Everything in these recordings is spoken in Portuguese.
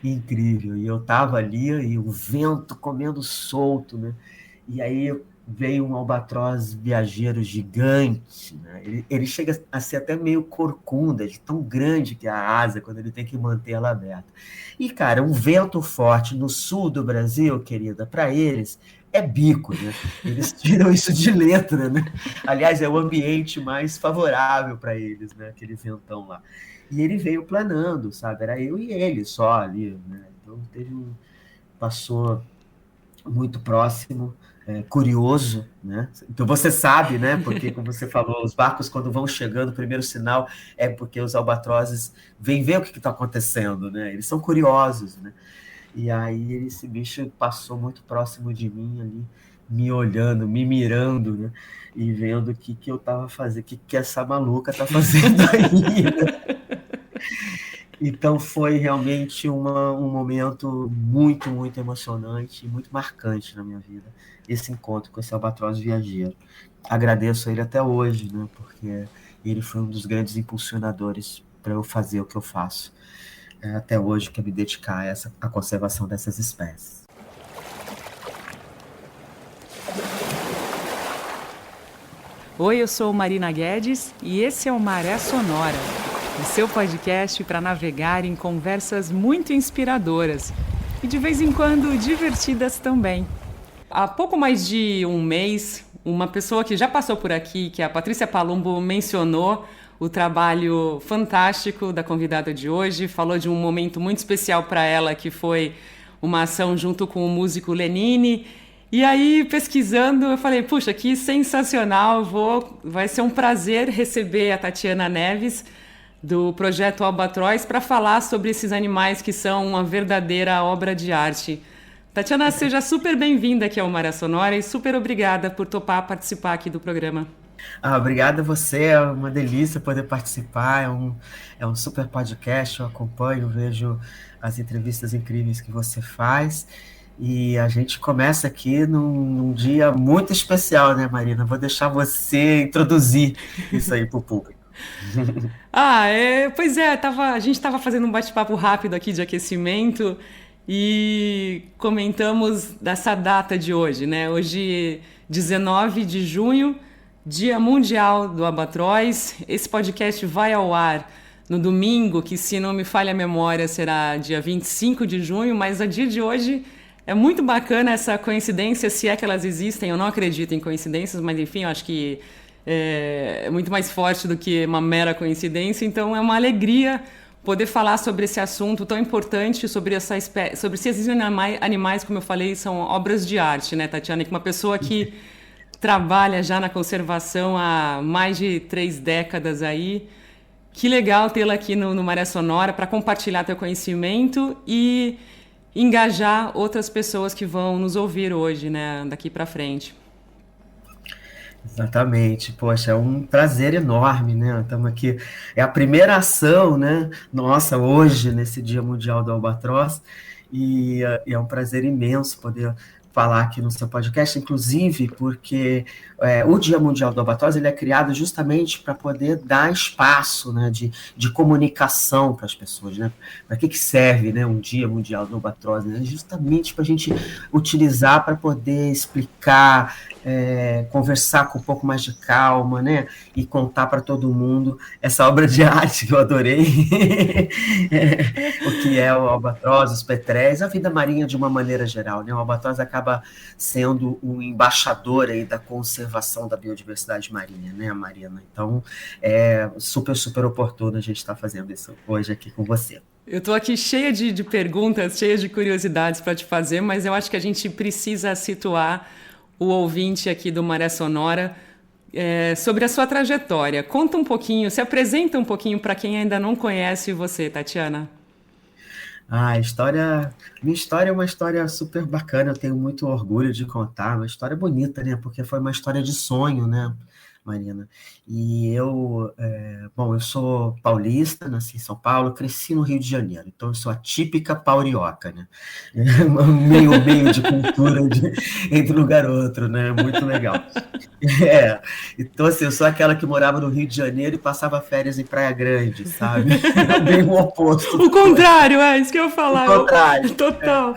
incrível. E eu estava ali e o vento comendo solto, né? E aí veio um albatroz viajeiro gigante, né? Ele chega a ser até meio corcunda, de tão grande que é a asa quando ele tem que manter ela aberta. E, cara, um vento forte no sul do Brasil, querida, para eles é bico, né? Eles tiram isso de letra, né? Aliás, é o ambiente mais favorável para eles, né? Aquele ventão lá. E ele veio planando, sabe? Era eu e ele só ali, né? Então passou muito próximo, curioso, né? Então você sabe, né? Porque, como você falou, os barcos, quando vão chegando, o primeiro sinal é porque os albatrozes vêm ver o que está acontecendo, né? Eles são curiosos, né? E aí esse bicho passou muito próximo de mim ali, me olhando, me mirando, né? E vendo o que eu estava fazendo, que essa maluca tá fazendo aí, né? Então foi realmente um momento muito, muito emocionante e muito marcante na minha vida, esse encontro com esse albatroz viajeiro. Agradeço a ele até hoje, né, porque ele foi um dos grandes impulsionadores para eu fazer o que eu faço até hoje, que é me dedicar à conservação dessas espécies. Oi, eu sou Marina Guedes e esse é o Maré Sonora, o seu podcast para navegar em conversas muito inspiradoras e de vez em quando divertidas também. Há pouco mais de um mês, uma pessoa que já passou por aqui, que é a Patrícia Palumbo, mencionou o trabalho fantástico da convidada de hoje, falou de um momento muito especial para ela, que foi uma ação junto com o músico Lenine. E aí, pesquisando, eu falei, puxa, que sensacional, vai ser um prazer receber a Tatiana Neves, do Projeto Albatroz, para falar sobre esses animais que são uma verdadeira obra de arte. Tatiana, seja super bem-vinda aqui ao Maré Sonora e super obrigada por topar participar aqui do programa. Obrigado a você, é uma delícia poder participar, é um super podcast, eu acompanho, vejo as entrevistas incríveis que você faz, e a gente começa aqui num dia muito especial, né, Marina? Vou deixar você introduzir isso aí para o público. Pois é, a gente estava fazendo um bate-papo rápido aqui de aquecimento e comentamos dessa data de hoje, né? Hoje, 19 de junho, Dia Mundial do Albatroz. Esse podcast vai ao ar no domingo, que, se não me falha a memória, será dia 25 de junho, mas a dia de hoje é muito bacana essa coincidência, se é que elas existem. Eu não acredito em coincidências, mas enfim, eu acho que é muito mais forte do que uma mera coincidência. Então é uma alegria poder falar sobre esse assunto tão importante, sobre se esses animais, como eu falei, são obras de arte, né, Tatiana? Que uma pessoa que trabalha já na conservação há mais de 3 décadas aí. Que legal tê-la aqui no Maré Sonora para compartilhar teu conhecimento e engajar outras pessoas que vão nos ouvir hoje, né, daqui para frente. Exatamente, poxa, é um prazer enorme, né? Estamos aqui, é a primeira ação, né? Nossa, hoje, nesse Dia Mundial do Albatroz, e é um prazer imenso poder falar aqui no seu podcast, inclusive porque o Dia Mundial do Albatroz ele é criado justamente para poder dar espaço, né, de comunicação para as pessoas, né? Para que serve, né, um Dia Mundial do Albatroz? Né? Justamente para a gente utilizar para poder explicar, conversar com um pouco mais de calma, né? E contar para todo mundo essa obra de arte que eu adorei, o que é o albatroz, os petréis, a vida marinha de uma maneira geral, né? O albatroz acaba sendo um embaixador aí da conservação da biodiversidade marinha, né, Marina? Então, é super, super oportuno a gente estar fazendo isso hoje aqui com você. Eu estou aqui cheia de perguntas, cheia de curiosidades para te fazer, mas eu acho que a gente precisa situar o ouvinte aqui do Maré Sonora sobre a sua trajetória. Conta um pouquinho, se apresenta um pouquinho para quem ainda não conhece você, Tatiana. Minha história é uma história super bacana, eu tenho muito orgulho de contar, uma história bonita, né? Porque foi uma história de sonho, né? Marina. E bom, eu sou paulista, nasci em São Paulo, cresci no Rio de Janeiro, então eu sou a típica paurioca, né? Meio de cultura entre um lugar e outro, né? Muito legal. É, então assim, eu sou aquela que morava no Rio de Janeiro e passava férias em Praia Grande, sabe? Bem o oposto O da coisa. contrário, é isso que eu ia O falar. contrário. Total.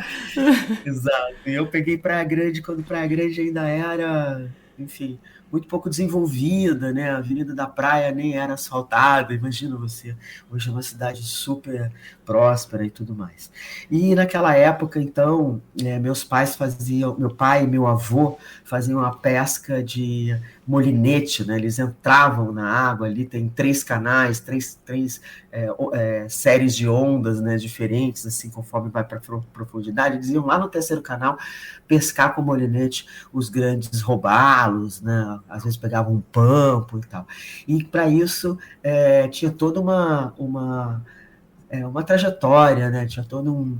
Exato. E eu peguei Praia Grande quando Praia Grande ainda era, enfim, muito pouco desenvolvida, né? A Avenida da Praia nem era asfaltada, imagina você. Hoje é uma cidade super próspera e tudo mais. E naquela época, então, meus pais faziam, meu pai e meu avô faziam a pesca de molinete, né? Eles entravam na água ali, tem 3 canais, séries de ondas, né, diferentes, assim, conforme vai para profundidade. Eles iam lá no terceiro canal pescar com molinete os grandes robalos, né? Às vezes pegavam um pampo e tal. E para isso tinha toda uma trajetória, né? Tinha todo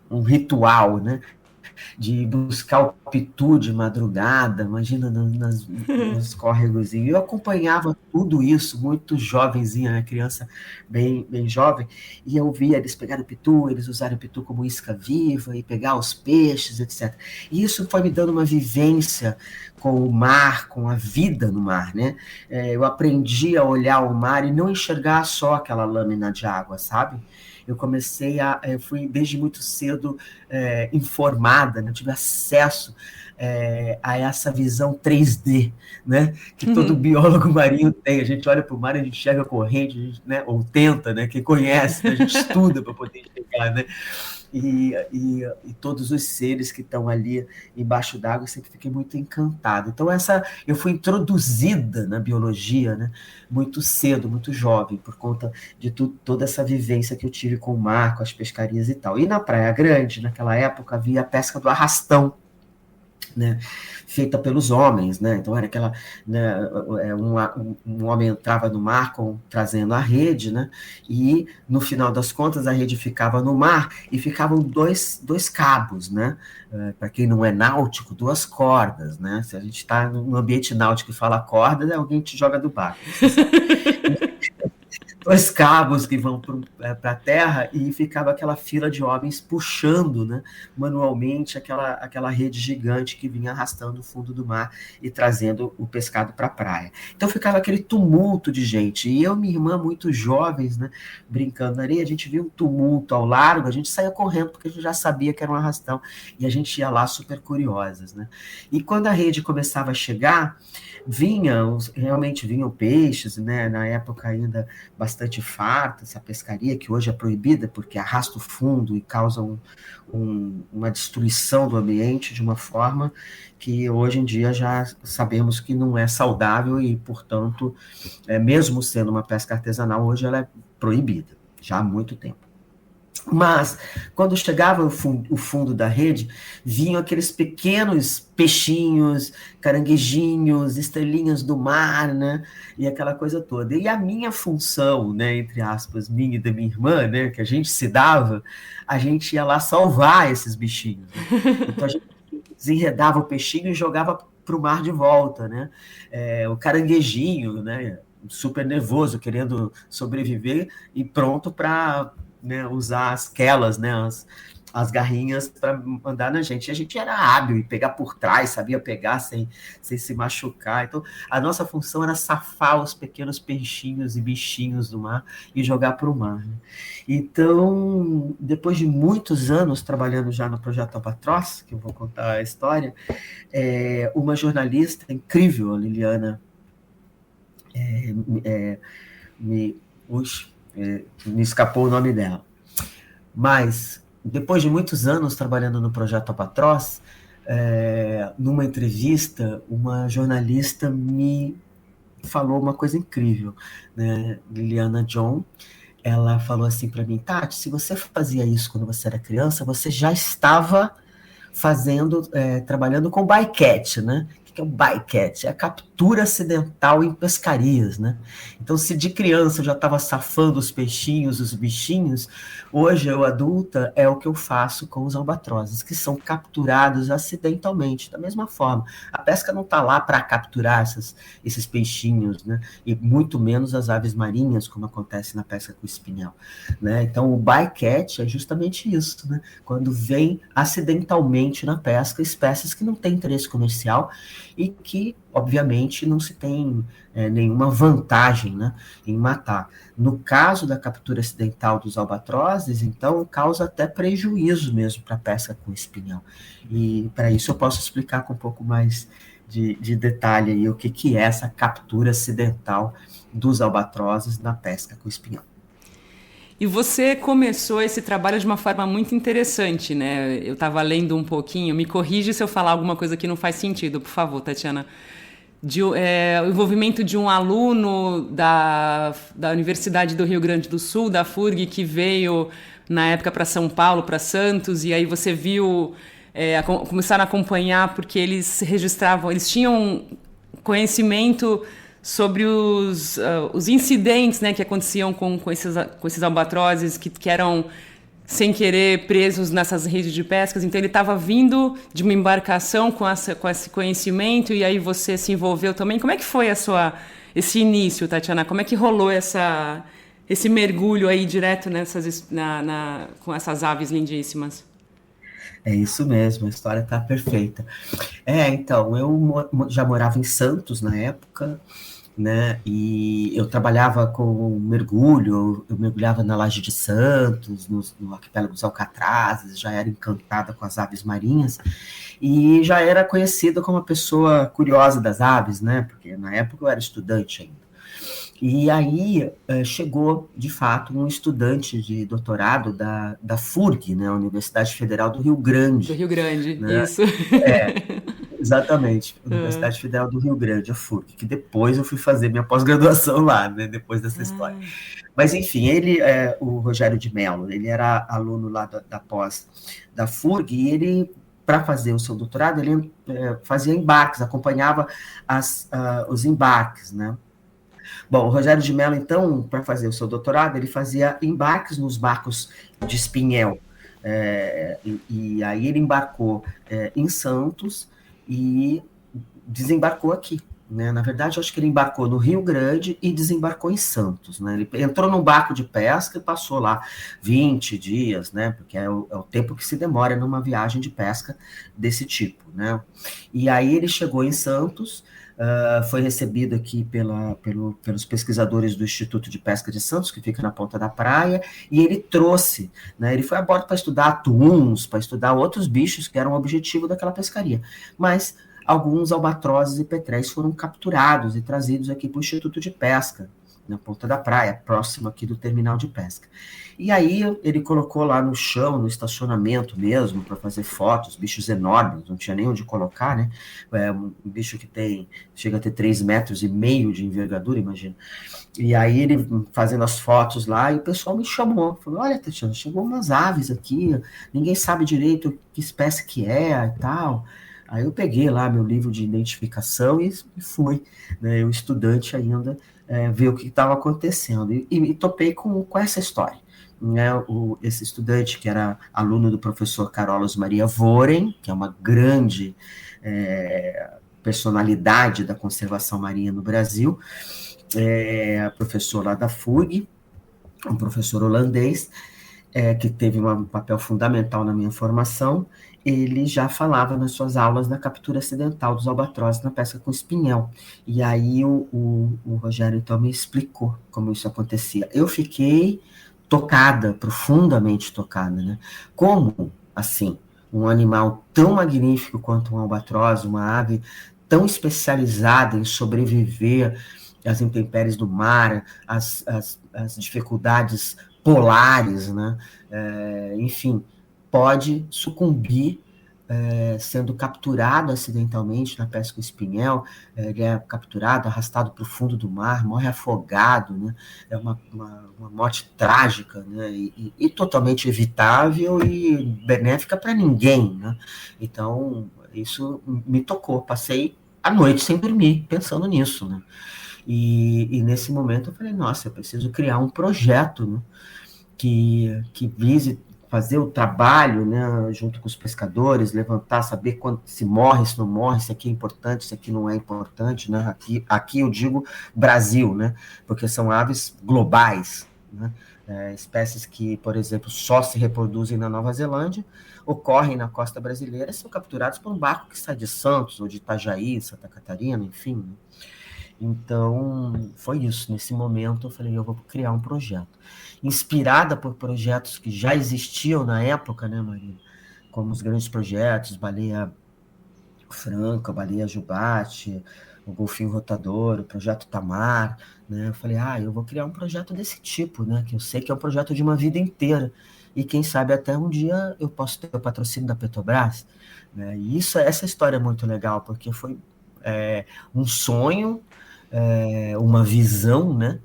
um ritual, né? De buscar o pitu de madrugada, imagina nos córregos. E eu acompanhava tudo isso, muito jovenzinha, né? Criança bem jovem, e eu via eles pegarem o pitu, eles usarem o pitu como isca viva, e pegar os peixes, etc. E isso foi me dando uma vivência com o mar, com a vida no mar, né? Eu aprendi a olhar o mar e não enxergar só aquela lâmina de água, sabe? Eu fui desde muito cedo informada, né? Tive acesso a essa visão 3D, né? Que todo biólogo marinho tem. A gente olha para o mar, a gente enxerga a corrente, a gente, né? Ou tenta, né? Quem conhece, né? A gente estuda para poder enxergar, né? E todos os seres que estão ali embaixo d'água, eu sempre fiquei muito encantado. Então, eu fui introduzida na biologia, né, muito cedo, muito jovem, por conta de toda essa vivência que eu tive com o mar, com as pescarias e tal. E na Praia Grande, naquela época, havia a pesca do arrastão, né, feita pelos homens, né? Então era aquela, né, um homem entrava no mar trazendo a rede, né? E no final das contas a rede ficava no mar e ficavam dois cabos, né? Para quem não é náutico, 2 cordas, né? Se a gente está no ambiente náutico e fala corda, alguém te joga do barco. Você sabe. 2 cabos que vão para a terra e ficava aquela fila de homens puxando, né, manualmente aquela rede gigante que vinha arrastando o fundo do mar e trazendo o pescado para a praia. Então ficava aquele tumulto de gente. E eu e minha irmã, muito jovens, né, brincando na areia, a gente via um tumulto ao largo, a gente saía correndo porque a gente já sabia que era um arrastão e a gente ia lá super curiosas, né? E quando a rede começava a chegar, realmente vinham peixes, né? Na época ainda bastante farta, essa pescaria, que hoje é proibida porque arrasta o fundo e causa uma destruição do ambiente de uma forma que hoje em dia já sabemos que não é saudável e, portanto, mesmo sendo uma pesca artesanal, hoje ela é proibida, já há muito tempo. Mas, quando chegava o fundo da rede, vinham aqueles pequenos peixinhos, caranguejinhos, estrelinhas do mar, né? E aquela coisa toda. E a minha função, né, entre aspas, minha e da minha irmã, né, que a gente se dava, a gente ia lá salvar esses bichinhos, né? Então, a gente desenredava o peixinho e jogava para o mar de volta, né? O caranguejinho, né, super nervoso, querendo sobreviver e pronto para, né, usar as quelas, né, as garrinhas para mandar na gente. E a gente era hábil e pegar por trás, sabia pegar sem se machucar. Então, a nossa função era safar os pequenos peixinhos e bichinhos do mar e jogar para o mar, né? Então, depois de muitos anos trabalhando já no Projeto Albatroz, que eu vou contar a história, uma jornalista incrível, a Liliana, me escapou o nome dela. Mas, depois de muitos anos trabalhando no Projeto Albatroz, numa entrevista, uma jornalista me falou uma coisa incrível, né? Liliana John, ela falou assim para mim: Tati, se você fazia isso quando você era criança, você já estava trabalhando com bycatch, né? O que é o bycatch? É a captura acidental em pescarias, né? Então, se de criança eu já estava safando os peixinhos, os bichinhos, hoje eu adulta é o que eu faço com os albatrozes, que são capturados acidentalmente, da mesma forma. A pesca não está lá para capturar esses peixinhos, né? E muito menos as aves marinhas, como acontece na pesca com espinhel, né? Então, o bycatch é justamente isso, né? Quando vem acidentalmente na pesca espécies que não têm interesse comercial e que, obviamente, não se tem nenhuma vantagem, né, em matar. No caso da captura acidental dos albatrozes, então, causa até prejuízo mesmo para a pesca com espinhel. E para isso eu posso explicar com um pouco mais de detalhe aí o que é essa captura acidental dos albatrozes na pesca com espinhel. E você começou esse trabalho de uma forma muito interessante, né? Eu estava lendo um pouquinho, me corrige se eu falar alguma coisa que não faz sentido, por favor, Tatiana. O envolvimento de um aluno da Universidade do Rio Grande do Sul, da FURG, que veio na época para São Paulo, para Santos, e aí você viu, começaram a acompanhar porque eles registravam, eles tinham conhecimento sobre os incidentes, né, que aconteciam com esses albatrozes que eram, sem querer, presos nessas redes de pescas. Então, ele estava vindo de uma embarcação com esse conhecimento, e aí você se envolveu também. Como é que foi esse início, Tatiana? Como é que rolou esse mergulho aí direto com essas aves lindíssimas? É isso mesmo, a história está perfeita. Então, eu já morava em Santos na época, né? E eu trabalhava com mergulho, eu mergulhava na Laje de Santos, no arquipélago dos Alcatrazes, já era encantada com as aves marinhas e já era conhecida como uma pessoa curiosa das aves, né? Porque na época eu era estudante ainda. E aí chegou, de fato, um estudante de doutorado da FURG, né, a Universidade Federal do Rio Grande. Do Rio Grande, né? isso. Exatamente, Universidade Federal do Rio Grande, a FURG, que depois eu fui fazer minha pós-graduação lá, né, depois dessa história. Mas, enfim, ele, o Rogério de Mello, ele era aluno lá da pós da FURG, e ele, para fazer o seu doutorado, ele fazia embarques, acompanhava os embarques, né. Bom, o Rogério de Mello, então, para fazer o seu doutorado, ele fazia embarques nos barcos de espinhel. E aí ele embarcou em Santos e desembarcou aqui. Né? Na verdade, eu acho que ele embarcou no Rio Grande e desembarcou em Santos. Né? Ele entrou num barco de pesca e passou lá 20 dias, né? Porque é o tempo que se demora numa viagem de pesca desse tipo. Né? E aí ele chegou em Santos, foi recebido aqui pelos pesquisadores do Instituto de Pesca de Santos, que fica na ponta da praia, e ele trouxe, né, ele foi a bordo para estudar atuns, para estudar outros bichos que eram o objetivo daquela pescaria, mas alguns albatrozes e petréis foram capturados e trazidos aqui para o Instituto de Pesca, na ponta da praia, próximo aqui do terminal de pesca. E aí ele colocou lá no chão, no estacionamento mesmo, para fazer fotos, bichos enormes, não tinha nem onde colocar, né? Um bicho que chega a ter 3,5 metros de envergadura, imagina. E aí ele fazendo as fotos lá, e o pessoal me chamou, falou, olha, Tatiana, chegou umas aves aqui, ninguém sabe direito que espécie que é e tal. Aí eu peguei lá meu livro de identificação e fui, né, eu estudante ainda, ver o que estava acontecendo. E topei com essa história. Né, esse estudante, que era aluno do professor Carolus Maria Voren, que é uma grande personalidade da conservação marinha no Brasil, professor lá da FURG, um professor holandês, que teve um papel fundamental na minha formação. Ele já falava nas suas aulas da captura acidental dos albatrozes na pesca com espinhel. E aí o Rogério, então, me explicou como isso acontecia. Eu fiquei tocada, profundamente tocada, né? Como, assim, um animal tão magnífico quanto um albatroz, uma ave tão especializada em sobreviver às intempéries do mar, às dificuldades polares, né? Enfim, pode sucumbir sendo capturado acidentalmente na pesca com espinhel. Ele é capturado, arrastado para o fundo do mar, morre afogado, né? É uma morte trágica, né? E totalmente evitável e benéfica para ninguém, né? Então, isso me tocou, passei à noite sem dormir, pensando nisso, né? E nesse momento eu falei, nossa, eu preciso criar um projeto, né, que vise fazer o trabalho, né, junto com os pescadores, levantar, saber quando se morre, se não morre, se aqui é importante, se aqui não é importante, né? Aqui eu digo Brasil, né? Porque são aves globais, né? Espécies que, por exemplo, só se reproduzem na Nova Zelândia, ocorrem na costa brasileira e são capturados por um barco que sai de Santos ou de Itajaí, Santa Catarina, enfim, né? Então, foi isso. Nesse momento, eu falei, eu vou criar um projeto. Inspirada por projetos que já existiam na época, né, Marina? Como os grandes projetos, Baleia Franca, Baleia Jubarte, o Golfinho Rotador, o Projeto Tamar, né? Eu falei, eu vou criar um projeto desse tipo, né? Que eu sei que é um projeto de uma vida inteira. E quem sabe até um dia eu posso ter o patrocínio da Petrobras, né? E essa história é muito legal, porque foi um sonho, uma visão, né?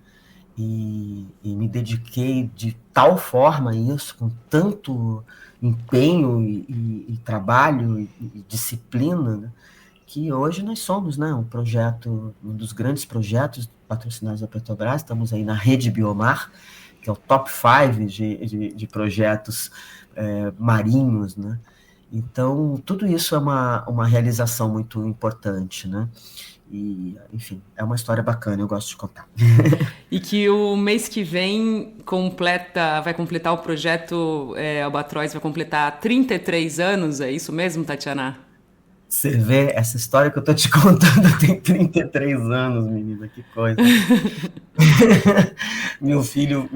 E me dediquei de tal forma a isso, com tanto empenho e trabalho e disciplina, né? Que hoje nós somos, né, um dos grandes projetos patrocinados da Petrobras. Estamos aí na Rede Biomar, que é o top 5 de projetos marinhos, né? Então, tudo isso é uma realização muito importante, né? E, enfim, é uma história bacana, eu gosto de contar. E que o mês que vem vai completar o projeto Albatroz, vai completar 33 anos, é isso mesmo, Tatiana? Você vê, essa história que eu tô te contando tem 33 anos, menina, que coisa. Meu filho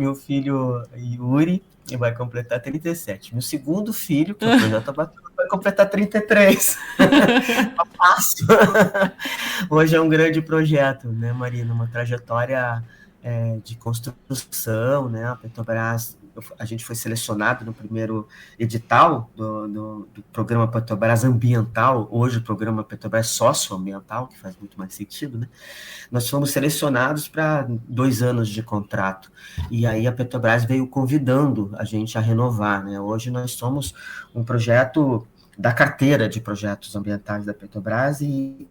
Yuri vai completar 37. Meu segundo filho, que é o Projeto Albatroz, vai completar 33. Tá fácil. Hoje é um grande projeto, né, Marina? Uma trajetória de construção, né? A Petrobras, a gente foi selecionado no primeiro edital do programa Petrobras Ambiental, hoje o programa Petrobras Socioambiental, que faz muito mais sentido, né? Nós fomos selecionados para 2 anos de contrato, e aí a Petrobras veio convidando a gente a renovar, né? Hoje nós somos um projeto da carteira de projetos ambientais da Petrobras e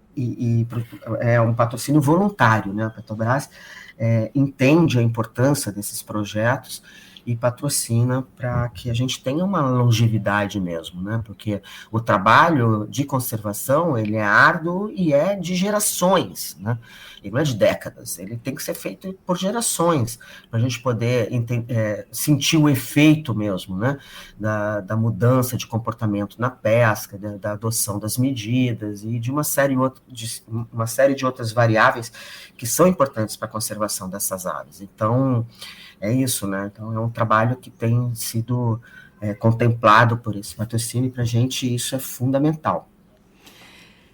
é um patrocínio voluntário, né? A Petrobras entende a importância desses projetos e patrocina para que a gente tenha uma longevidade mesmo, né? Porque o trabalho de conservação, ele é árduo e é de gerações, né? Ele não é de décadas, ele tem que ser feito por gerações, para a gente poder sentir o efeito mesmo, né? Da mudança de comportamento na pesca, da adoção das medidas e de uma série de outras variáveis que são importantes para a conservação dessas aves. Então, é isso, né? Então, é um trabalho que tem sido contemplado por esse patrocínio, e para a gente isso é fundamental.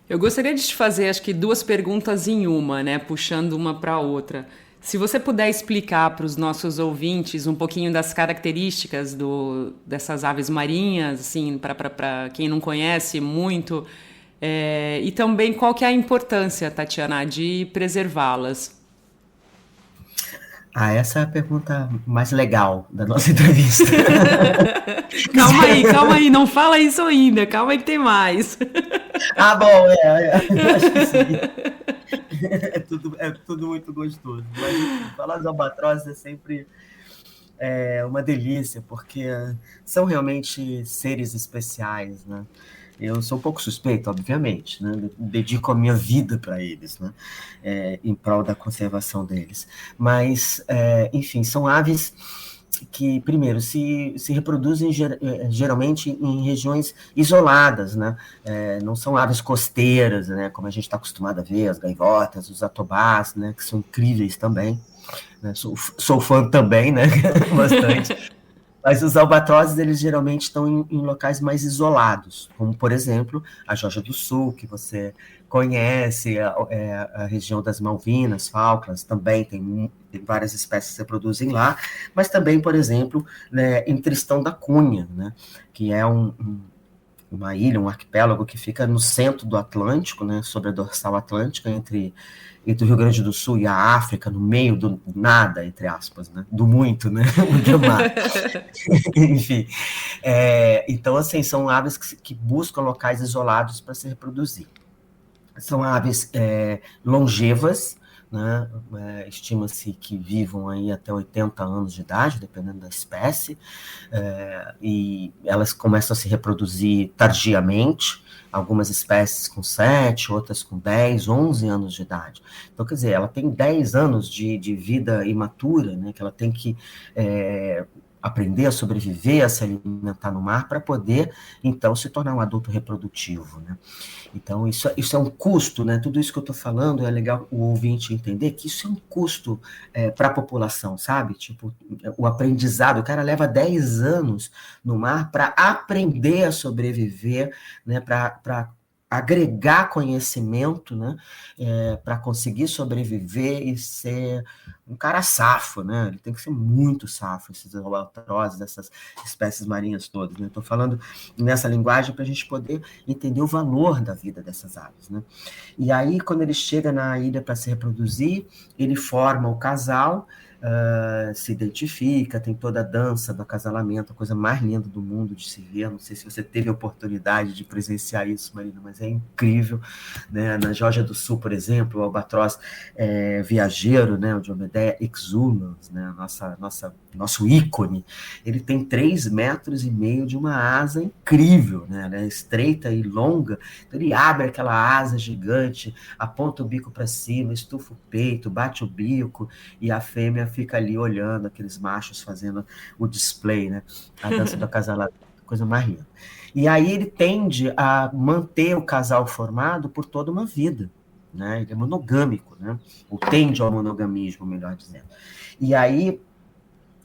Eu gostaria de te fazer, acho que 2 perguntas em uma, né? Puxando uma para a outra. Se você puder explicar para os nossos ouvintes um pouquinho das características dessas aves marinhas, assim, para quem não conhece muito, e também qual que é a importância, Tatiana, de preservá-las. Essa é a pergunta mais legal da nossa entrevista. Calma aí, não fala isso ainda, calma aí que tem mais. Bom, acho que sim. É tudo muito gostoso. Mas, enfim, falar dos albatrozes é sempre uma delícia, porque são realmente seres especiais, né? Eu sou um pouco suspeito, obviamente, né? Dedico a minha vida para eles, né? Em prol da conservação deles. Mas, enfim, são aves que, primeiro, se reproduzem geralmente em regiões isoladas, né? Não são aves costeiras, né? Como a gente está acostumado a ver, as gaivotas, os atobás, né? Que são incríveis também. Né? Sou fã também, né? Bastante. Mas os albatrozes, eles geralmente estão em locais mais isolados, como, por exemplo, a Geórgia do Sul, que você conhece, a região das Malvinas, Falklands, também tem várias espécies que se reproduzem lá, mas também, por exemplo, né, em Tristão da Cunha, né, que é uma ilha, um arquipélago que fica no centro do Atlântico, né, sobre a dorsal atlântica, entre o Rio Grande do Sul e a África, no meio do nada, entre aspas, né? Do muito, né? Do mar. Enfim. Então, assim, são aves que buscam locais isolados para se reproduzir. São aves longevas, né? Estima-se que vivam aí até 80 anos de idade, dependendo da espécie, e elas começam a se reproduzir tardiamente, algumas espécies com 7, outras com 10, 11 anos de idade. Então, quer dizer, ela tem 10 anos de vida imatura, né? Que ela tem que aprender a sobreviver, a se alimentar no mar, para poder, então, se tornar um adulto reprodutivo, né? Então, isso é um custo, né? Tudo isso que eu estou falando é legal o ouvinte entender que isso é um custo para a população, sabe? Tipo, o aprendizado, o cara leva 10 anos no mar para aprender a sobreviver, né? Para agregar conhecimento, né? Para conseguir sobreviver e ser um cara safo, né? Ele tem que ser muito safo, esses albatrozes, essas espécies marinhas todas, né? Estou falando nessa linguagem para a gente poder entender o valor da vida dessas aves, né? E aí, quando ele chega na ilha para se reproduzir, ele forma o casal, se identifica, tem toda a dança do acasalamento, a coisa mais linda do mundo de se ver. Não sei se você teve a oportunidade de presenciar isso, Marina, mas é incrível, né? Na Geórgia do Sul, por exemplo, o albatroz viajeiro, né? O Diomedeia exulans, né? Nosso ícone, ele tem 3,5 metros de uma asa incrível, né? Ela é estreita e longa, então ele abre aquela asa gigante, aponta o bico para cima, estufa o peito, bate o bico, e a fêmea fica ali olhando aqueles machos fazendo o display, né? A dança do acasalamento, coisa mais linda. E aí ele tende a manter o casal formado por toda uma vida, né? Ele é monogâmico, né? Ou tende ao monogamismo, melhor dizendo. E aí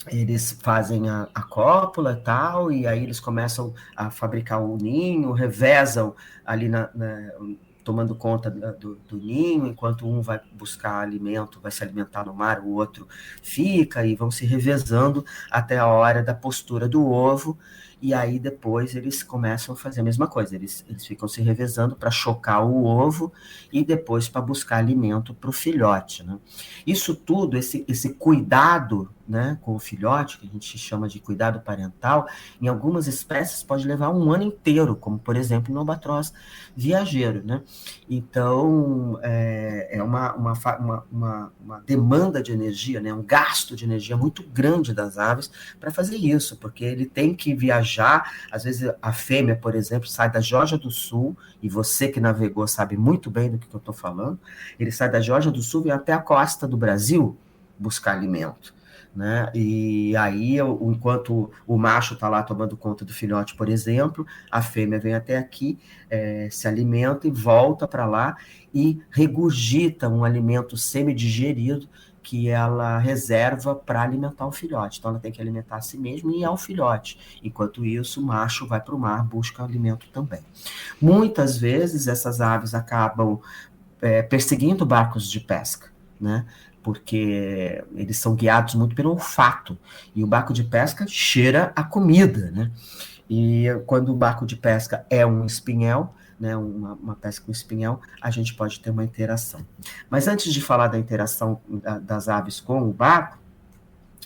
eles fazem a cópula e tal, e aí eles começam a fabricar o ninho, revezam ali tomando conta do ninho, enquanto um vai buscar alimento, vai se alimentar no mar, o outro fica, e vão se revezando até a hora da postura do ovo, e aí depois eles começam a fazer a mesma coisa, eles ficam se revezando para chocar o ovo e depois para buscar alimento para o filhote, né? Isso tudo, esse cuidado, né, com o filhote, que a gente chama de cuidado parental, em algumas espécies pode levar um ano inteiro, como por exemplo no albatroz viajeiro, né? Então é uma demanda de energia, né, um gasto de energia muito grande das aves para fazer isso, porque ele tem que viajar. Às vezes a fêmea, por exemplo, sai da Geórgia do Sul, e você que navegou sabe muito bem do que eu estou falando, ele sai da Geórgia do Sul e até a costa do Brasil buscar alimento, né? E aí, enquanto o macho está lá tomando conta do filhote, por exemplo, a fêmea vem até aqui, se alimenta e volta para lá e regurgita um alimento semi-digerido que ela reserva para alimentar o filhote. Então, ela tem que alimentar a si mesma e ao filhote. Enquanto isso, o macho vai para o mar, busca alimento também. Muitas vezes, essas aves acabam perseguindo barcos de pesca, né? Porque eles são guiados muito pelo olfato, e o barco de pesca cheira a comida, né? E quando o barco de pesca é um espinhel, né, uma pesca com espinhel, a gente pode ter uma interação. Mas antes de falar da interação das aves com o barco,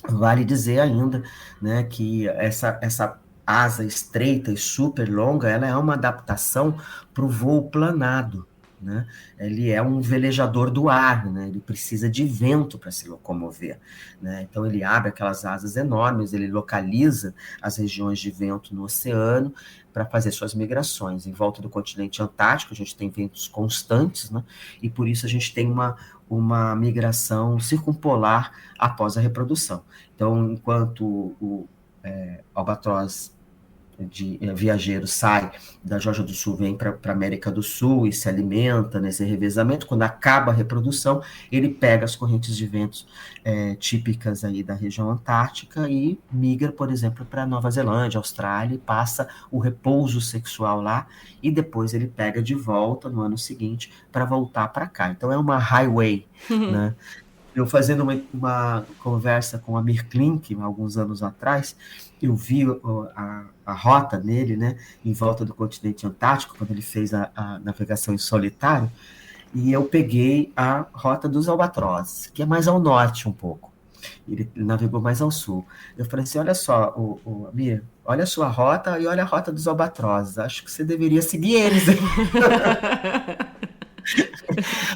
vale dizer ainda, né, que essa asa estreita e super longa, ela é uma adaptação para o voo planado, né? Ele é um velejador do ar, né? Ele precisa de vento para se locomover, né? Então ele abre aquelas asas enormes, ele localiza as regiões de vento no oceano para fazer suas migrações. Em volta do continente antártico a gente tem ventos constantes, né? E por isso a gente tem uma migração circumpolar após a reprodução. Então, enquanto o albatroz viajeiro sai da Geórgia do Sul, vem para a América do Sul e se alimenta nesse revezamento, quando acaba a reprodução, ele pega as correntes de ventos típicas aí da região antártica e migra, por exemplo, para Nova Zelândia, Austrália, e passa o repouso sexual lá, e depois ele pega de volta no ano seguinte para voltar para cá. Então é uma highway, né? Eu fazendo uma conversa com a Amir Klink, alguns anos atrás, eu vi a rota dele, né, em volta do continente antártico, quando ele fez a navegação em solitário, e eu peguei a rota dos albatrozes, que é mais ao norte um pouco. Ele navegou mais ao sul. Eu falei assim, olha só, Amir, olha a sua rota e olha a rota dos albatrozes. Acho que você deveria seguir eles.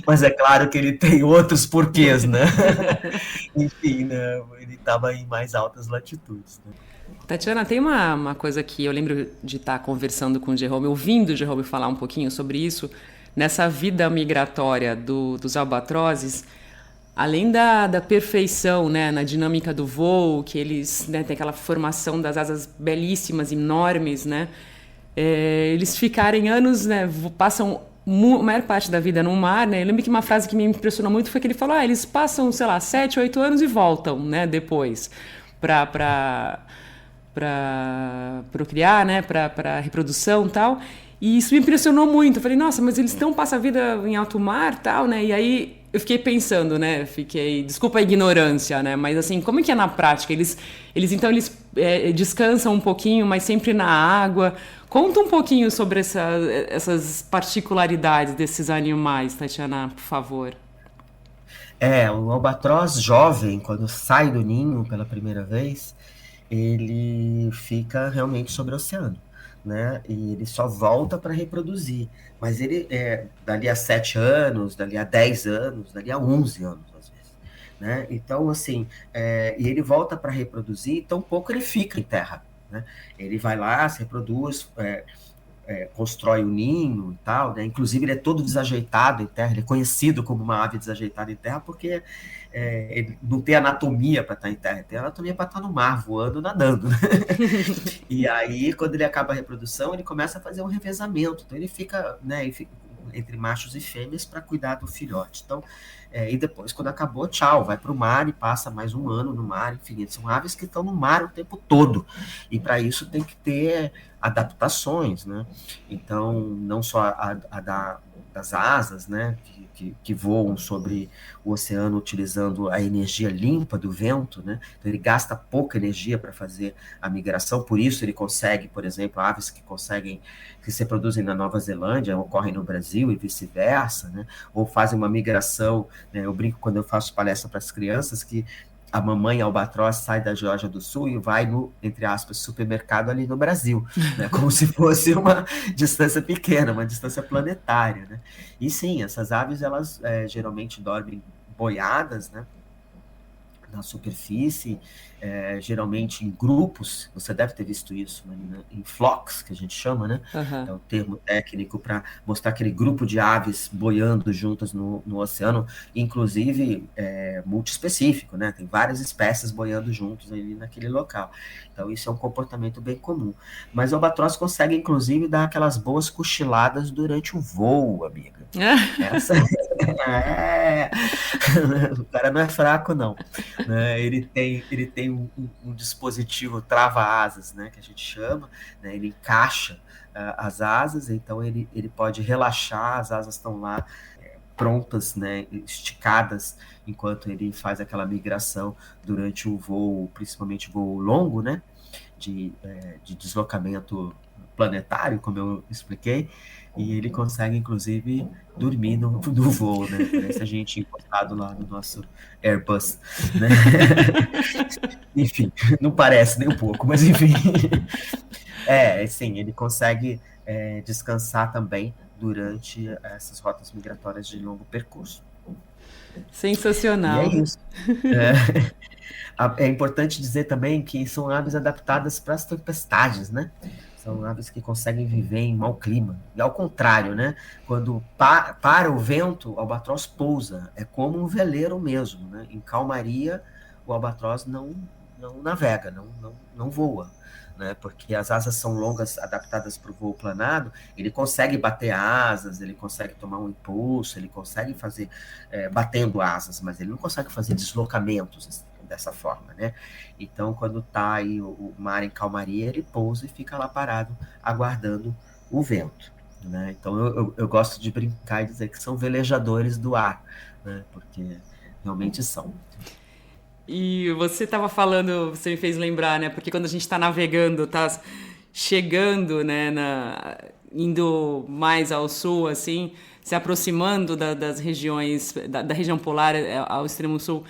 Mas é claro que ele tem outros porquês, né? Enfim, né? Ele estava em mais altas latitudes, né? Tatiana, tem uma coisa que eu lembro de estar conversando com o Jerome, ouvindo o Jerome falar um pouquinho sobre isso, nessa vida migratória dos albatrozes, além da perfeição, né, na dinâmica do voo, que eles, né, têm aquela formação das asas belíssimas, enormes, né, eles ficarem anos, né, passam a maior parte da vida no mar, né. Eu lembro que uma frase que me impressionou muito foi que ele falou, eles passam, sei lá, 7, 8 anos e voltam, né, depois, para procriar, né, para reprodução e tal. E isso me impressionou muito. Eu falei, nossa, mas eles passam a vida em alto mar, tal, né? E aí eu fiquei pensando, né? Desculpa a ignorância, né? Mas assim, como é que é na prática? Eles descansam um pouquinho, mas sempre na água. Conta um pouquinho sobre essas particularidades desses animais, Tatiana, por favor. O albatroz jovem, quando sai do ninho pela primeira vez, ele fica realmente sobre o oceano, né? E ele só volta para reproduzir. Mas ele, dali a 7 anos, dali a 10 anos, dali a 11 anos, às vezes, né? Então, assim, e ele volta para reproduzir, tão pouco ele fica em terra, né? Ele vai lá, se reproduz, constrói o ninho e tal, né? Inclusive ele é todo desajeitado em terra, ele é conhecido como uma ave desajeitada em terra porque ele não tem anatomia para estar em terra, tem anatomia para estar no mar, voando, nadando, né? E aí, quando ele acaba a reprodução, ele começa a fazer um revezamento, então ele fica, né, entre machos e fêmeas para cuidar do filhote. Então, e depois, quando acabou, tchau, vai para o mar e passa mais um ano no mar, enfim, são aves que estão no mar o tempo todo, e para isso tem que ter adaptações, né? Então, não só das asas, né, que voam sobre o oceano utilizando a energia limpa do vento, né? Então ele gasta pouca energia para fazer a migração, por isso ele consegue, por exemplo, aves que se reproduzem na Nova Zelândia ocorrem no Brasil e vice-versa, né? Ou fazem uma migração, né? Eu brinco quando eu faço palestra para as crianças que a mamãe albatroz sai da Geórgia do Sul e vai no, entre aspas, supermercado ali no Brasil, né? Como se fosse uma distância pequena, uma distância planetária, né? E sim, essas aves, elas geralmente dormem boiadas, né? Na superfície, geralmente em grupos, você deve ter visto isso, Marina, em flocks, que a gente chama, né? É o termo técnico para mostrar aquele grupo de aves boiando juntas no oceano, inclusive multiespecífico, né? Tem várias espécies boiando juntos ali naquele local. Então, isso é um comportamento bem comum. Mas o albatroz consegue, inclusive, dar aquelas boas cochiladas durante o voo, amiga. Essa o cara não é fraco, não. Né? Ele tem um dispositivo trava-asas, né, que a gente chama, né? Ele encaixa as asas, então ele pode relaxar, as asas estão lá prontas, né, esticadas, enquanto ele faz aquela migração durante o voo, principalmente voo longo, né, de deslocamento planetário, como eu expliquei, e ele consegue, inclusive, dormir no voo, né? Parece a gente encostado lá no nosso Airbus, né? Enfim, não parece nem um pouco, mas enfim. Sim, ele consegue descansar também durante essas rotas migratórias de longo percurso. Sensacional. E é isso. É importante dizer também que são aves adaptadas para as tempestades, né? São aves que conseguem viver em mau clima. E ao contrário, né? Quando para o vento, o albatroz pousa. É como um veleiro mesmo, né? Em calmaria, o albatroz não navega, não voa. Né, porque as asas são longas, adaptadas para o voo planado, ele consegue bater asas, ele consegue tomar um impulso, ele consegue fazer batendo asas, mas ele não consegue fazer deslocamentos dessa forma, né? Então, quando está aí o mar em calmaria, ele pousa e fica lá parado, aguardando o vento. Né? Então, eu gosto de brincar e dizer que são velejadores do ar, né? Porque realmente são. E você estava falando, você me fez lembrar, né? Porque quando a gente está navegando, está chegando, né? Indo mais ao sul, assim, se aproximando das regiões, da região polar ao extremo sul,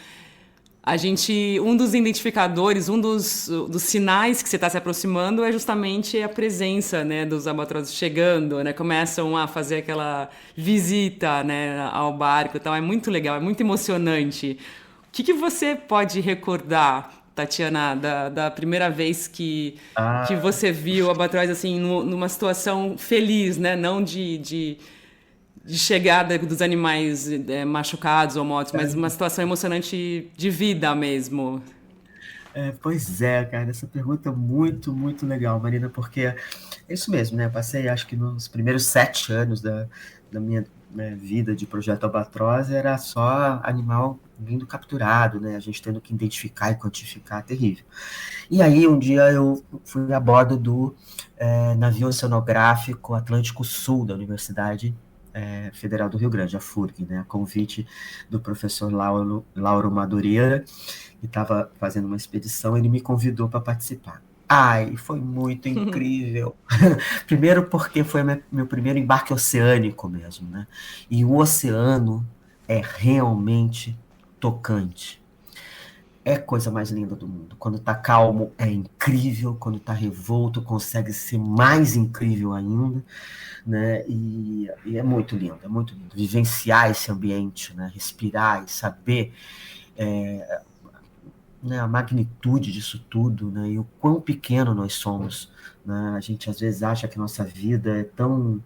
um dos identificadores, dos sinais que você está se aproximando é justamente a presença, né, dos albatrozes chegando, né, começam a fazer aquela visita, né, ao barco e tal. É muito legal, é muito emocionante. O que você pode recordar, Tatiana, da primeira vez que Ah, você viu o albatroz assim, numa situação feliz, né, não de chegada dos animais machucados ou mortos, mas uma situação emocionante de vida mesmo. pois é, cara, essa pergunta é muito, muito legal, Marina, porque é isso mesmo, né? Eu passei, acho que nos primeiros 7 anos da minha, né, vida de Projeto Albatroz, era só animal vindo capturado, né? A gente tendo que identificar e quantificar, terrível. E aí, um dia eu fui a bordo do navio oceanográfico Atlântico Sul da Universidade Federal do Rio Grande, a FURG, né? A convite do professor Lauro Madureira, que estava fazendo uma expedição, ele me convidou para participar. Ai, foi muito incrível. Primeiro porque foi meu primeiro embarque oceânico mesmo, né? E o oceano é realmente tocante. É a coisa mais linda do mundo. Quando tá calmo é incrível, quando tá revolto consegue ser mais incrível ainda, né? E é muito lindo, é muito lindo. Vivenciar esse ambiente, né? Respirar e saber né, a magnitude disso tudo, né, e o quão pequeno nós somos. Né? A gente às vezes acha que nossa vida é tão,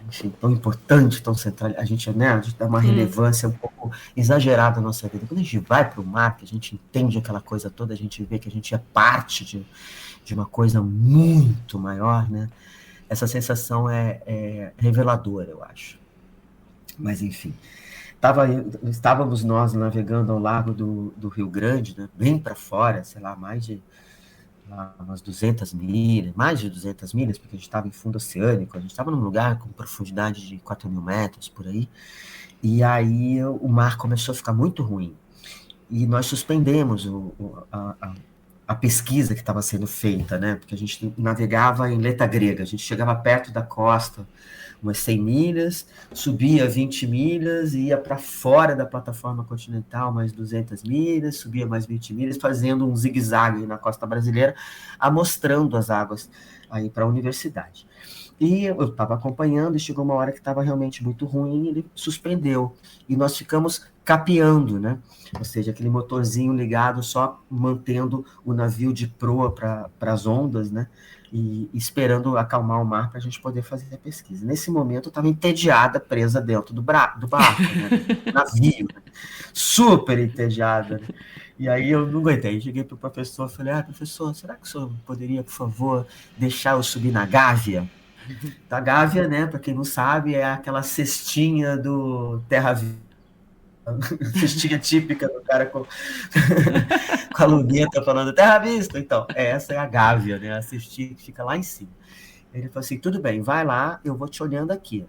enfim, tão importante, tão central. A gente dá uma relevância um pouco exagerada à nossa vida. Quando a gente vai para o mar, que a gente entende aquela coisa toda, a gente vê que a gente é parte de uma coisa muito maior, né? Essa sensação é reveladora, eu acho. Mas, enfim. Estávamos nós navegando ao largo do Rio Grande, né, bem para fora, sei lá, umas 200 milhas, mais de 200 milhas, porque a gente estava em fundo oceânico, a gente estava num lugar com profundidade de 4.000 metros, por aí, e aí o mar começou a ficar muito ruim, e nós suspendemos a pesquisa que estava sendo feita, né, porque a gente navegava em letra grega, a gente chegava perto da costa, umas 100 milhas, subia 20 milhas, ia para fora da plataforma continental mais 200 milhas, subia mais 20 milhas, fazendo um zigue-zague na costa brasileira, amostrando as águas aí para a universidade. E eu estava acompanhando e chegou uma hora que estava realmente muito ruim e ele suspendeu. E nós ficamos capeando, né? Ou seja, aquele motorzinho ligado só mantendo o navio de proa para as ondas, né? E esperando acalmar o mar para a gente poder fazer a pesquisa. Nesse momento eu estava entediada, presa dentro do barco, né? Do navio, né? Super entediada, né? E aí eu não aguentei, cheguei para o professor, falei, professor, será que o senhor poderia, por favor, deixar eu subir na Gávea? Da Gávea, né, para quem não sabe, é aquela cestinha do Terra Viva, cestinha típica do cara com a luneta falando Terra Vista. Então, essa é a Gávea, né, a cestinha que fica lá em cima. Ele falou assim, tudo bem, vai lá, eu vou te olhando aqui.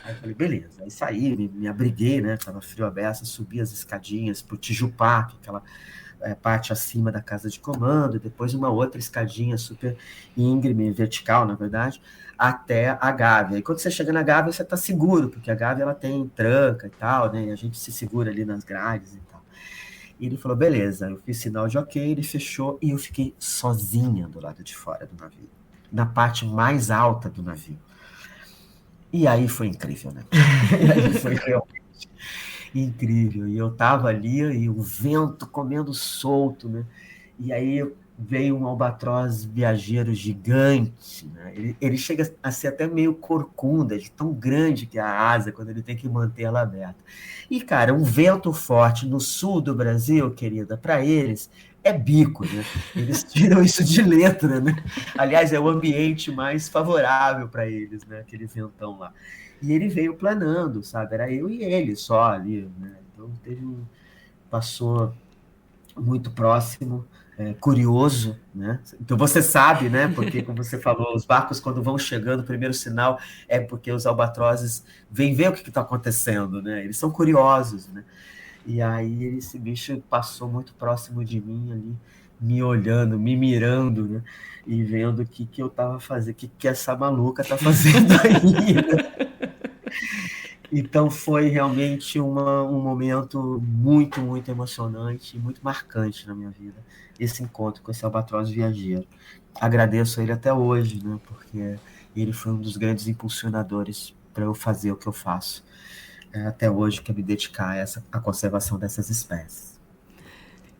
Aí eu falei, beleza. Aí saí, me abriguei, né, tava frio a beça, subi as escadinhas pro Tijupá, que é aquela parte acima da casa de comando, depois uma outra escadinha super íngreme, vertical, na verdade, até a Gávea. E quando você chega na Gávea, você está seguro, porque a Gávea ela tem tranca e tal, né? E a gente se segura ali nas grades e tal. E ele falou, beleza. Eu fiz sinal de ok, ele fechou e eu fiquei sozinha do lado de fora do navio, na parte mais alta do navio. E aí foi incrível, né? E aí foi realmente incrível. E eu tava ali e o vento comendo solto, né? E aí veio um albatroz viajeiro gigante, né? Ele chega a ser até meio corcunda, de tão grande que é a asa quando ele tem que manter ela aberta. E, cara, um vento forte no sul do Brasil, querida, para eles é bico, né? Eles tiram isso de letra, né? Aliás, é o ambiente mais favorável para eles, né? Aquele ventão lá. E ele veio planando, sabe? Era eu e ele só ali, né? Então passou muito próximo, curioso, né? Então você sabe, né? Porque, como você falou, os barcos, quando vão chegando, o primeiro sinal é porque os albatrozes vêm ver o que está acontecendo, né? Eles são curiosos, né? E aí esse bicho passou muito próximo de mim ali, me olhando, me mirando, né? E vendo o que eu estava fazendo, o que essa maluca tá fazendo aí, né? Então foi realmente um momento muito, muito emocionante e muito marcante na minha vida, esse encontro com esse albatroz viajeiro. Agradeço a ele até hoje, né, porque ele foi um dos grandes impulsionadores para eu fazer o que eu faço até hoje, que é me dedicar à conservação dessas espécies.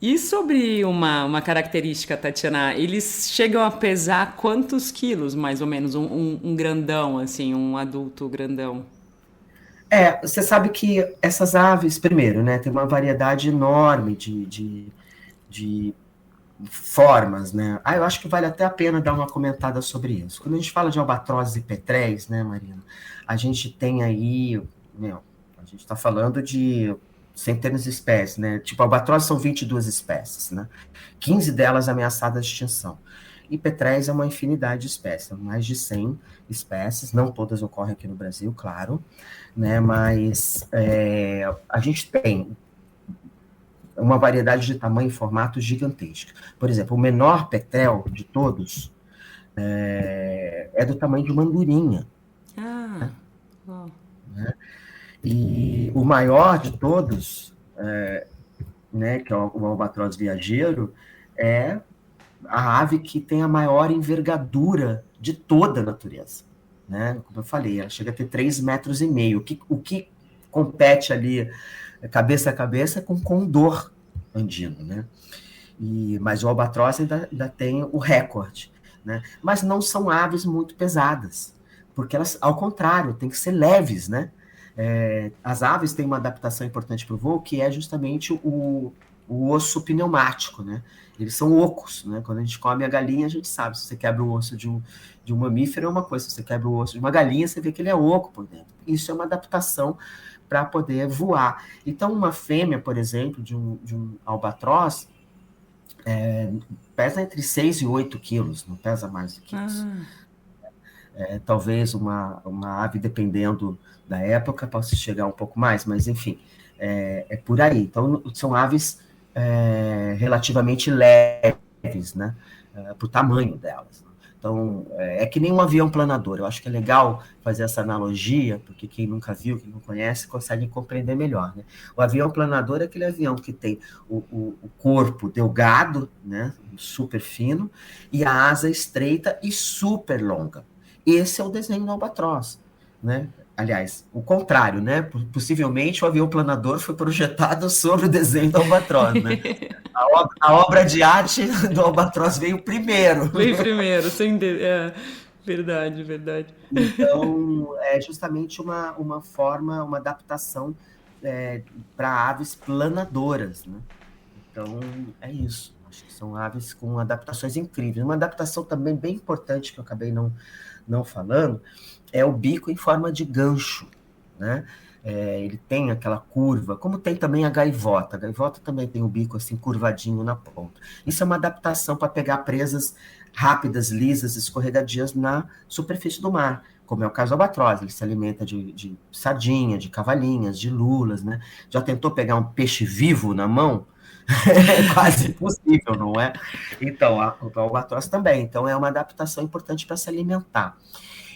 E sobre uma característica, Tatiana, eles chegam a pesar quantos quilos, mais ou menos, um grandão, assim, um adulto grandão? Você sabe que essas aves, primeiro, né, tem uma variedade enorme de formas, né? Eu acho que vale até a pena dar uma comentada sobre isso. Quando a gente fala de albatrozes e petréis, né, Marina, a gente tem aí, a gente está falando de centenas de espécies, né? Tipo, albatrozes são 22 espécies, né? 15 delas ameaçadas de extinção. E petréis é uma infinidade de espécies, mais de 100 espécies, não todas ocorrem aqui no Brasil, claro, né? Mas a gente tem uma variedade de tamanho e formato gigantesca. Por exemplo, o menor petréu de todos é do tamanho de uma andorinha. Ah, Né? E o maior de todos, né, que é o albatroz viajeiro, é a ave que tem a maior envergadura de toda a natureza. Né? Como eu falei, ela chega a ter 3,5 metros. O que compete ali, cabeça a cabeça, com o condor andino, né? Mas o albatroz ainda tem o recorde, né? Mas não são aves muito pesadas, porque elas, ao contrário, têm que ser leves, né? As aves têm uma adaptação importante para o voo, que é justamente o osso pneumático, né? Eles são ocos, né? Quando a gente come a galinha, a gente sabe, se você quebra o osso de um mamífero é uma coisa, se você quebra o osso de uma galinha, você vê que ele é oco por dentro. Isso é uma adaptação para poder voar. Então, uma fêmea, por exemplo, de um albatroz, pesa entre 6 e 8 quilos, não pesa mais do que isso. Talvez uma ave, dependendo da época, possa chegar um pouco mais, mas enfim, é por aí. Então, são aves relativamente leves, né? Para o tamanho delas. Então, é que nem um avião planador. Eu acho que é legal fazer essa analogia, porque quem nunca viu, quem não conhece, consegue compreender melhor. Né? O avião planador é aquele avião que tem o corpo delgado, né, super fino, e a asa estreita e super longa. Esse é o desenho do albatroz. Né? Aliás, o contrário, né? Possivelmente o avião planador foi projetado sobre o desenho do albatroz, né? A obra de arte do albatroz veio primeiro. Veio primeiro, sem. Verdade, verdade. Então, é justamente uma forma, uma adaptação para aves planadoras, né? Então, é isso. Acho que são aves com adaptações incríveis. Uma adaptação também bem importante que eu acabei não falando é o bico em forma de gancho, né? Ele tem aquela curva, como tem também a gaivota. A gaivota também tem o bico assim curvadinho na ponta. Isso é uma adaptação para pegar presas rápidas, lisas, escorregadias na superfície do mar, como é o caso do albatroz. Ele se alimenta de sardinha, de cavalinhas, de lulas, né? Já tentou pegar um peixe vivo na mão? É quase impossível, não é? Então, o albatroz também. Então, é uma adaptação importante para se alimentar.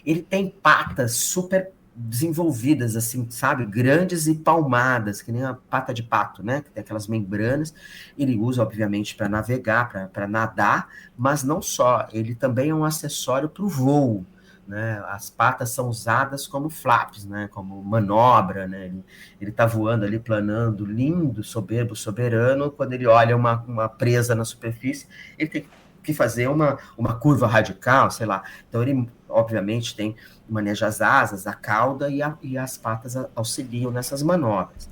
Ele tem patas super desenvolvidas, assim, sabe? Grandes e palmadas, que nem a pata de pato, né? Que tem aquelas membranas. Ele usa, obviamente, para navegar, para nadar, mas não só. Ele também é um acessório para o voo. Né? As patas são usadas como flaps, né? Como manobra, né? Ele está voando ali, planando, lindo, soberbo, soberano. Quando ele olha uma presa na superfície, ele tem que fazer uma curva radical, sei lá. Então, ele, obviamente, maneja as asas, a cauda e as patas auxiliam nessas manobras.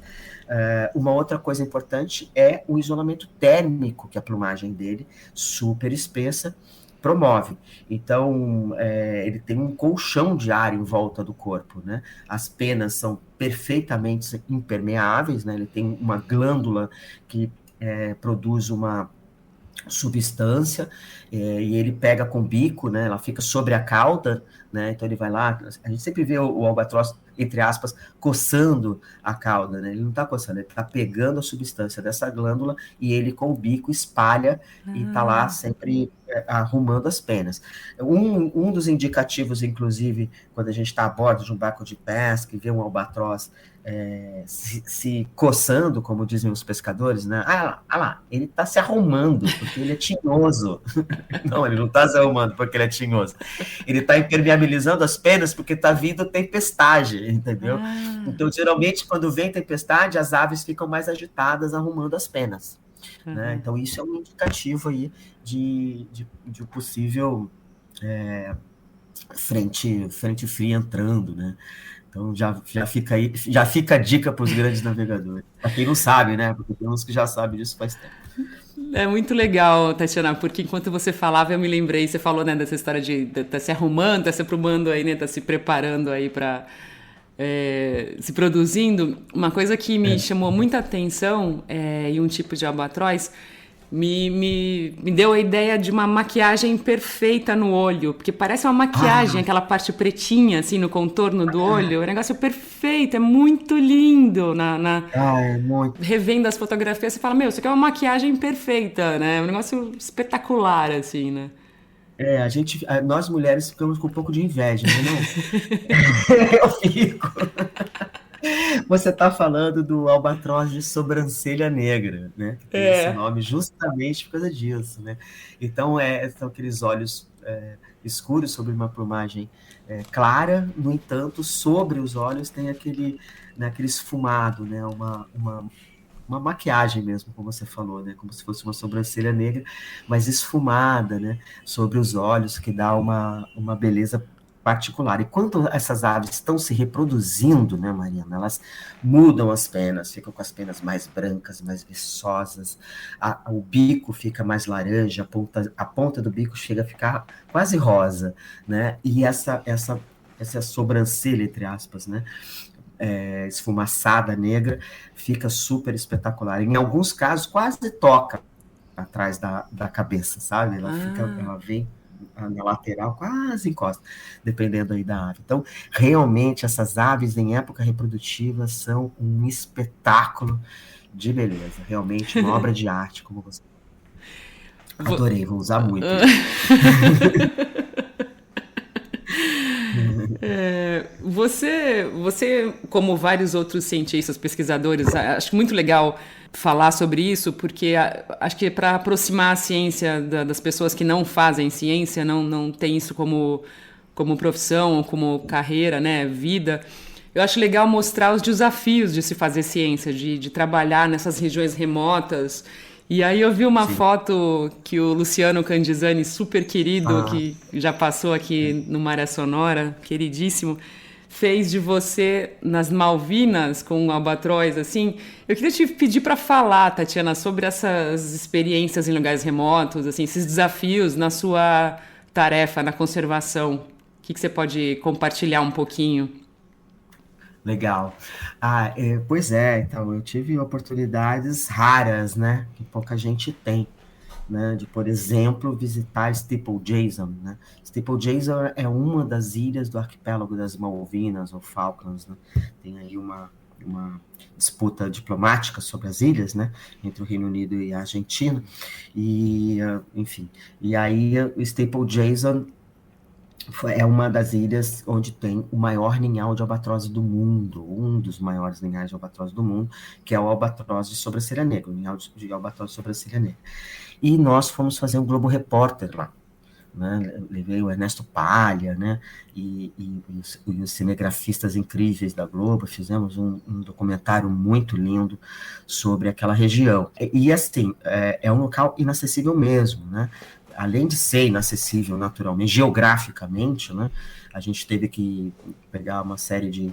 Uma outra coisa importante é o isolamento térmico, que a plumagem dele, super espessa, promove. Então, ele tem um colchão de ar em volta do corpo, né? As penas são perfeitamente impermeáveis, né? Ele tem uma glândula que produz uma substância, e ele pega com o bico, né? Ela fica sobre a cauda, né? Então ele vai lá. A gente sempre vê o albatroz entre aspas, coçando a cauda, né? Ele não está coçando, ele está pegando a substância dessa glândula e ele com o bico espalha e está lá sempre arrumando as penas. Um dos indicativos, inclusive, quando a gente está a bordo de um barco de pesca e vê um albatroz se coçando, como dizem os pescadores, né? Ah lá, ele está se arrumando, porque ele é tinhoso. Não, ele não está se arrumando porque ele é tinhoso. Ele está impermeabilizando as penas porque está vindo tempestade, entendeu? Então, geralmente, quando vem tempestade, as aves ficam mais agitadas arrumando as penas. Né? Então, isso é um indicativo aí de possível frente fria entrando, né? Então já fica aí, já fica a dica para os grandes navegadores. Para quem não sabe, né? Porque tem uns que já sabem disso faz tempo. É muito legal, Tatiana, porque enquanto você falava, eu me lembrei, você falou, né, dessa história de tá se arrumando, tá se aprumando aí, né, tá se preparando aí para se produzindo. Uma coisa que me chamou muita atenção e um tipo de albatroz me deu a ideia de uma maquiagem perfeita no olho, porque parece uma maquiagem, aquela parte pretinha, assim, no contorno do olho. É um negócio perfeito, é muito lindo. Muito. Revendo as fotografias, você fala, meu, isso aqui é uma maquiagem perfeita, né? É um negócio espetacular, assim, né? Nós mulheres ficamos com um pouco de inveja, não? Eu fico. Você está falando do albatroz de sobrancelha negra, né? Que tem esse nome justamente por causa disso, né? Então, são aqueles olhos escuros sobre uma plumagem clara, no entanto, sobre os olhos tem aquele esfumado, né? Uma maquiagem mesmo, como você falou, né? Como se fosse uma sobrancelha negra, mas esfumada, né? Sobre os olhos, que dá uma beleza particular. E quando essas aves estão se reproduzindo, né, Mariana, elas mudam as penas, ficam com as penas mais brancas, mais viçosas, o bico fica mais laranja, a ponta do bico chega a ficar quase rosa, né? E essa sobrancelha, entre aspas, né? Esfumaçada, negra, fica super espetacular. Em alguns casos, quase toca atrás da cabeça, sabe? Ela vem na lateral, quase encosta, dependendo aí da ave. Então, realmente, essas aves em época reprodutiva são um espetáculo de beleza. Realmente, uma obra de arte, como você... Adorei, vou usar muito. Você, como vários outros cientistas, pesquisadores, acho muito legal falar sobre isso, porque acho que para aproximar a ciência das pessoas que não fazem ciência, não tem isso como profissão, como carreira, né, vida. Eu acho legal mostrar os desafios de se fazer ciência, de trabalhar nessas regiões remotas. E aí eu vi uma foto que o Luciano Candizani, super querido, que já passou aqui no Maré Sonora, queridíssimo, fez de você nas Malvinas com um albatroz, assim. Eu queria te pedir para falar, Tatiana, sobre essas experiências em lugares remotos, assim, esses desafios na sua tarefa, na conservação. O que você pode compartilhar um pouquinho? Legal. Pois então, eu tive oportunidades raras, né, que pouca gente tem, né, de, por exemplo, visitar Steeple Jason, né? Steeple Jason é uma das ilhas do arquipélago das Malvinas ou Falklands, né? Tem aí uma disputa diplomática sobre as ilhas, né, entre o Reino Unido e a Argentina, e, enfim, e aí o Steeple Jason é uma das ilhas onde tem o maior ninhal de albatroz do mundo, um dos maiores ninhais de albatroz do mundo, que é o albatroz de sobrancelha negra, o ninhal de albatroz de sobrancelha negra. E nós fomos fazer um Globo Repórter lá, né? Levei o Ernesto Palha, né? E os cinegrafistas incríveis da Globo, fizemos um documentário muito lindo sobre aquela região. E assim, é um local inacessível mesmo, né? Além de ser inacessível naturalmente, geograficamente, né, a gente teve que pegar uma série de...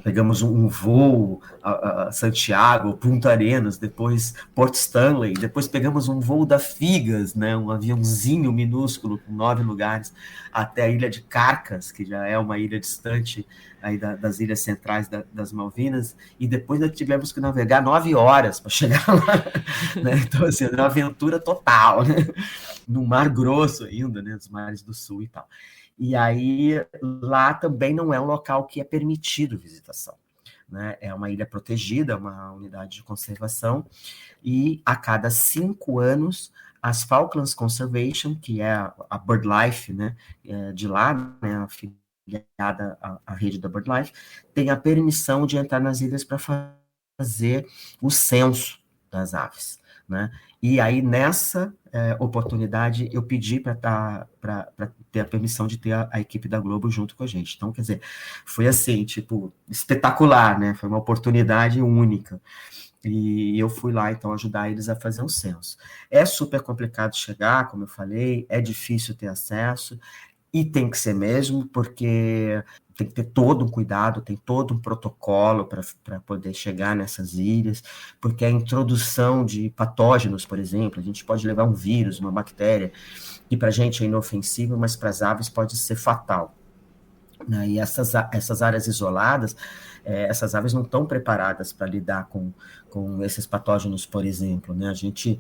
pegamos um voo a Santiago, Punta Arenas, depois Port Stanley, depois pegamos um voo da Figas, né, um aviãozinho minúsculo com 9 lugares, até a ilha de Carcas, que já é uma ilha distante aí das ilhas centrais das Malvinas, e depois nós tivemos que navegar 9 horas para chegar lá, né? Então, assim, uma aventura total, né? no Mar Grosso ainda, né, os mares do sul e tal. E aí, lá também não é um local que é permitido visitação, né? É uma ilha protegida, uma unidade de conservação, e a cada 5 anos, as Falklands Conservation, que é a BirdLife, né, de lá, né, afiliada à rede da BirdLife, tem a permissão de entrar nas ilhas para fazer o censo das aves, né? E aí, nessa oportunidade, eu pedi para ter a permissão de ter a equipe da Globo junto com a gente. Então, quer dizer, foi assim, tipo, espetacular, né? Foi uma oportunidade única. E eu fui lá, então, ajudar eles a fazer um censo. É super complicado chegar, como eu falei, é difícil ter acesso, e tem que ser mesmo, porque tem que ter todo um cuidado, tem todo um protocolo para poder chegar nessas ilhas, porque a introdução de patógenos, por exemplo, a gente pode levar um vírus, uma bactéria, que para a gente é inofensivo, mas para as aves pode ser fatal. Né? E essas áreas isoladas, essas aves não estão preparadas para lidar com esses patógenos, por exemplo. Né? A gente,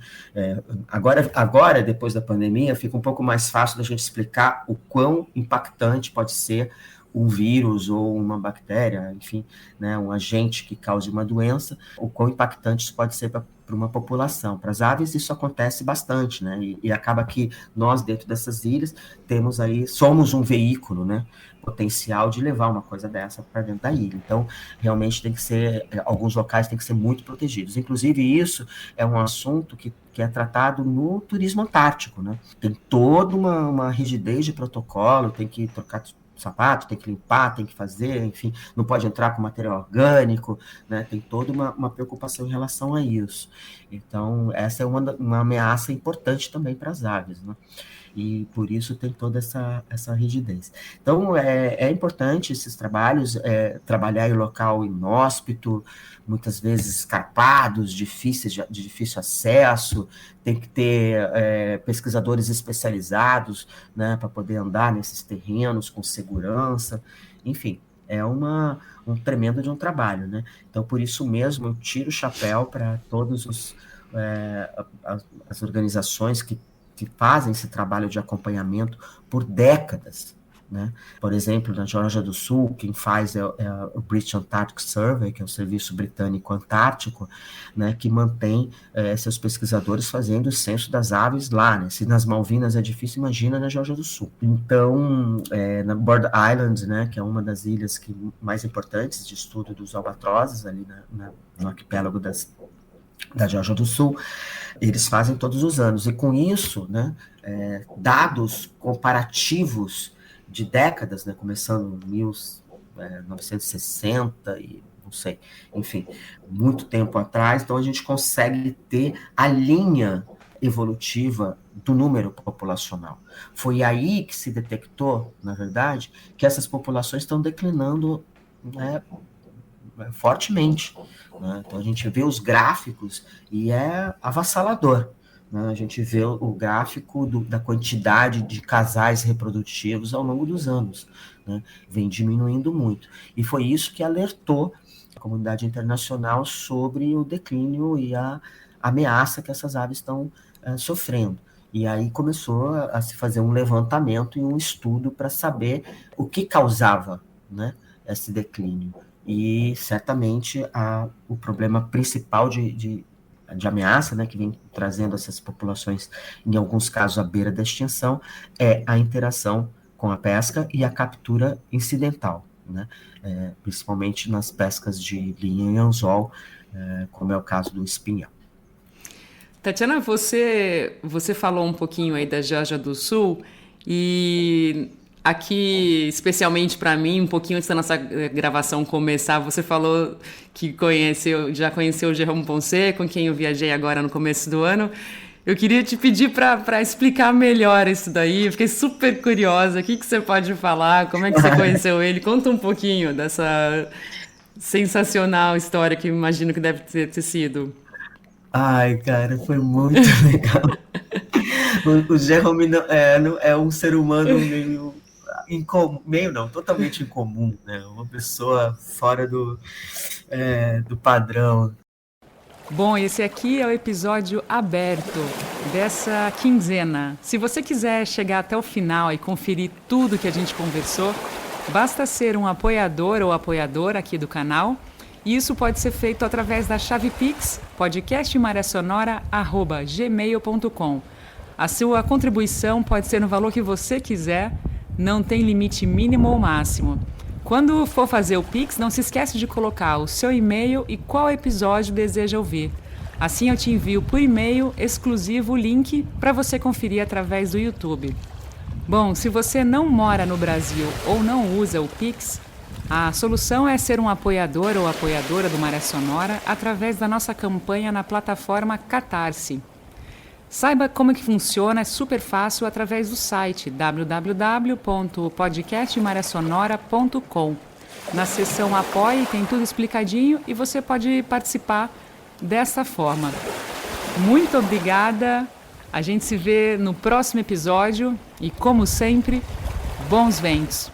agora, depois da pandemia, fica um pouco mais fácil da gente explicar o quão impactante pode ser um vírus ou uma bactéria, enfim, né, um agente que cause uma doença, o quão impactante isso pode ser para uma população. Para as aves isso acontece bastante, né, e acaba que nós, dentro dessas ilhas, somos um veículo, né, potencial de levar uma coisa dessa para dentro da ilha. Então, realmente tem que ser, alguns locais têm que ser muito protegidos. Inclusive, isso é um assunto que é tratado no turismo antártico, né? Tem toda uma rigidez de protocolo, tem que trocar sapato, tem que limpar, tem que fazer, enfim, não pode entrar com material orgânico, né? Tem toda uma preocupação em relação a isso. Então, essa é uma ameaça importante também para as aves, né? E por isso tem toda essa rigidez. Então, é importante esses trabalhos, trabalhar em local inóspito, muitas vezes escarpados, difíceis de difícil acesso, tem que ter pesquisadores especializados, né, para poder andar nesses terrenos com segurança, enfim, é um tremendo de um trabalho, né? Então, por isso mesmo, eu tiro o chapéu para todas as organizações que fazem esse trabalho de acompanhamento por décadas, né? Por exemplo, na Geórgia do Sul, quem faz é o British Antarctic Survey, que é o Serviço Britânico Antártico, né, que mantém seus pesquisadores fazendo o censo das aves lá, né? Se nas Malvinas é difícil, imagina na Geórgia do Sul. Então, na Bird Island, né, que é uma das ilhas mais importantes de estudo dos albatrozes, ali no arquipélago da Geórgia do Sul, eles fazem todos os anos, e com isso, né, dados comparativos de décadas, né, começando em 1960 e não sei, enfim, muito tempo atrás, então a gente consegue ter a linha evolutiva do número populacional. Foi aí que se detectou, na verdade, que essas populações estão declinando, né, fortemente. Né? Então, a gente vê os gráficos e é avassalador. Né? A gente vê o gráfico da quantidade de casais reprodutivos ao longo dos anos. Né? Vem diminuindo muito. E foi isso que alertou a comunidade internacional sobre o declínio e a ameaça que essas aves estão sofrendo. E aí começou a se fazer um levantamento e um estudo para saber o que causava, né, esse declínio. E certamente o problema principal de ameaça, né, que vem trazendo essas populações, em alguns casos, à beira da extinção, é a interação com a pesca e a captura incidental, né, principalmente nas pescas de linha e anzol, como é o caso do espinhão. Tatiana, você falou um pouquinho aí da Geórgia do Sul e aqui, especialmente para mim, um pouquinho antes da nossa gravação começar, você falou que já conheceu o Jérôme Poncet, com quem eu viajei agora no começo do ano. Eu queria te pedir para explicar melhor isso daí. Eu fiquei super curiosa. O que você pode falar? Como é que você conheceu ele? Conta um pouquinho dessa sensacional história que eu imagino que deve ter sido. Ai, cara, foi muito legal. O Jerome é um ser humano meio incomum, meio não, totalmente incomum, né? Uma pessoa fora do padrão. Bom, esse aqui é o episódio aberto dessa quinzena. Se você quiser chegar até o final e conferir tudo que a gente conversou, basta ser um apoiador ou apoiadora aqui do canal. E isso pode ser feito através da chave Pix, podcastmariasonora@gmail.com. A sua contribuição pode ser no valor que você quiser, não tem limite mínimo ou máximo. Quando for fazer o Pix, não se esquece de colocar o seu e-mail e qual episódio deseja ouvir. Assim eu te envio por e-mail exclusivo o link para você conferir através do YouTube. Bom, se você não mora no Brasil ou não usa o Pix, a solução é ser um apoiador ou apoiadora do Maré Sonora através da nossa campanha na plataforma Catarse. Saiba como que funciona, é super fácil através do site www.podcastmariasonora.com. Na seção Apoie tem tudo explicadinho e você pode participar dessa forma. Muito obrigada, a gente se vê no próximo episódio e, como sempre, bons ventos!